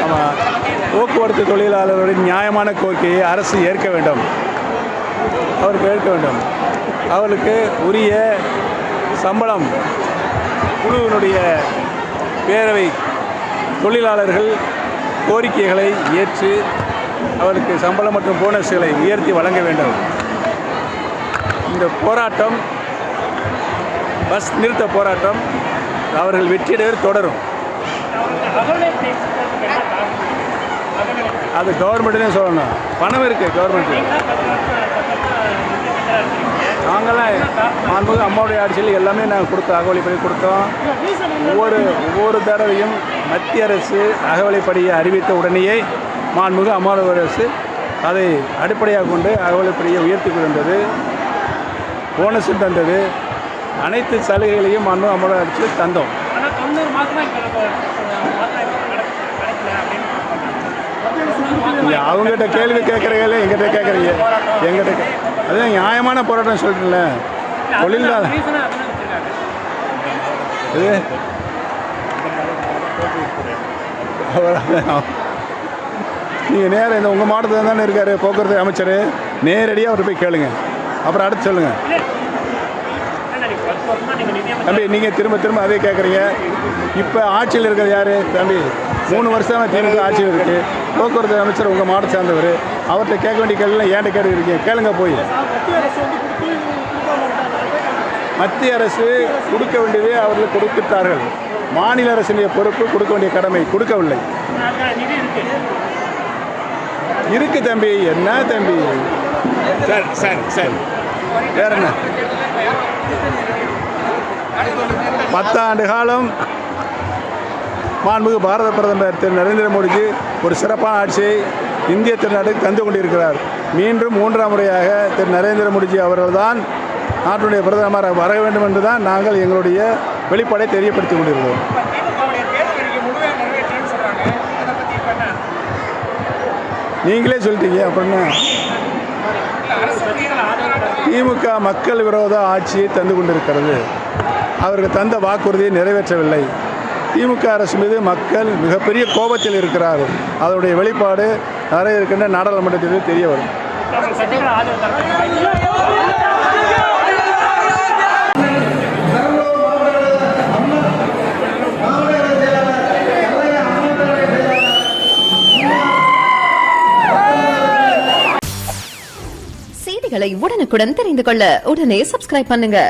ஆமாம், போக்குவரத்து தொழிலாளர்களின் நியாயமான கோரிக்கையை அரசு ஏற்க வேண்டும். அவருக்கு ஏற்க வேண்டும். அவர்களுக்கு உரிய சம்பளம் குழுவினுடைய பேரவை தொழிலாளர்கள் கோரிக்கைகளை ஏற்று அவருக்கு சம்பளம் மற்றும் போனஸ்களை உயர்த்தி வழங்க வேண்டும். இந்த போராட்டம், பஸ் நிறுத்த போராட்டம் அவர்கள் வெற்றியடைய தொடரும். அது கவர்மெண்ட்னே சொல்லணும். பணம் இருக்குது கவர்மெண்ட்டில். நாங்களாம் மாண்புமிகு அம்மாவுடைய ஆட்சியில் எல்லாமே நாங்கள் கொடுத்தோம். அகவலைப்படி கொடுத்தோம். ஒவ்வொரு தடவையும் மத்திய அரசு அகவலைப்படியை அறிவித்த உடனேயே மாண்புமிகு அம்மாவுடைய அரசு அதை அடிப்படையாக கொண்டு அகவலைப்படியை உயர்த்தி கொண்டது, போனஸும் தந்தது, அனைத்து சலுகைகளையும் மாண்புமிகு அம்மாவுடைய அரசு தந்தோம். அவங்ககிட்ட கேள்வி கேட்குறீங்களே, எங்கிட்ட கேட்குறீங்க. எங்கிட்ட அதுதான் நியாயமான போராட்டம் சொல்லிட்டுல தொழிலாளர் இது நீங்கள் நேரம் இந்த உங்கள் மாவட்டத்தில் தானே இருக்கார் போக்குவரத்து அமைச்சர், நேரடியாக அவர் போய் கேளுங்க. அப்புறம் அடுத்து சொல்லுங்கள். தம்பி நீங்கள் திரும்ப அதே கேட்குறீங்க. இப்போ ஆட்சியில் இருக்கிறது யார் தம்பி? 3 வருஷமாக திமுக ஆட்சியில் இருக்குது. போக்குவரத்து அமைச்சர் உங்கள் மாவட்டத்தை சேர்ந்தவர். அவர்கிட்ட கேட்க வேண்டிய கேள்வி ஏன்ட்ட கேட்டுருக்கீங்க, கேளுங்க போய். மத்திய அரசு கொடுக்க வேண்டியதை அவர்கள் கொடுத்துட்டார்கள். மாநில அரசினுடைய பொறுப்பு கொடுக்க வேண்டிய கடமை கொடுக்கவில்லை. இருக்கு தம்பி. என்ன தம்பி? சரி வேற என்ன? 10 ஆண்டு காலம் மாண்புமிகு பாரத பிரதமர் திரு நரேந்திர மோடிஜி ஒரு சிறப்பான ஆட்சியை இந்திய திருநாட்டுக்கு தந்து கொண்டிருக்கிறார். மீண்டும் 3ஆம் முறையாக திரு நரேந்திர மோடிஜி அவர்கள்தான் நாட்டுடைய பிரதமராக வர வேண்டும் என்று தான் நாங்கள் எங்களுடைய வெளிப்பாடை தெரியப்படுத்தி கொண்டிருக்கிறோம். நீங்களே சொல்லிட்டீங்க. அப்படின்னா திமுக மக்கள் விரோத ஆட்சியை தந்து கொண்டிருக்கிறது. அவர்கள் தந்த வாக்குறுதியை நிறைவேற்றவில்லை. திமுக அரசு மீது மக்கள் மிகப்பெரிய கோபத்தில் இருக்கிறார்கள். அதனுடைய வெளிப்பாடு நிறைய இருக்கின்ற நாடாளுமன்றத்தில் தெரிய வரும். செய்திகளை உடனுக்குடன் தெரிந்து கொள்ள உடனே சப்ஸ்கிரைப் பண்ணுங்க.